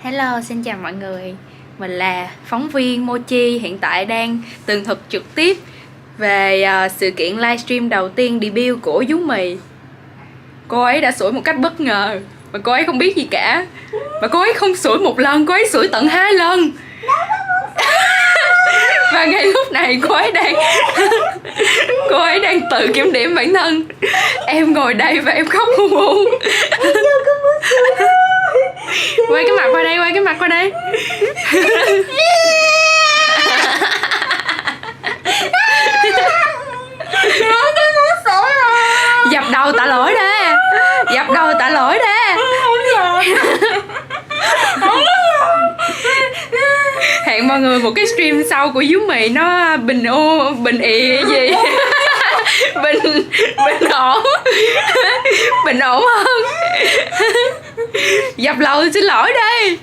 Hello, xin chào mọi người. Mình là phóng viên Mochi, hiện tại đang tường thuật trực tiếp về sự kiện livestream đầu tiên debut của Vú Mì. Cô ấy đã sủi một cách bất ngờ mà cô ấy không biết gì cả. Mà cô ấy không sủi một lần, cô ấy sủi tận 2 lần. Và ngay lúc này cô ấy đang tự kiểm điểm bản thân. Em ngồi đây và em khóc hu hu. Quay cái mặt qua đây, quay cái mặt qua đây. Dập đầu tạ lỗi đê. Dập đầu tạ lỗi đê. Hẹn mọi người một cái stream sau của Vú Mì nó bình ị gì. Bình ổn. Bình ổn hơn. Dập đầu xin lỗi đi.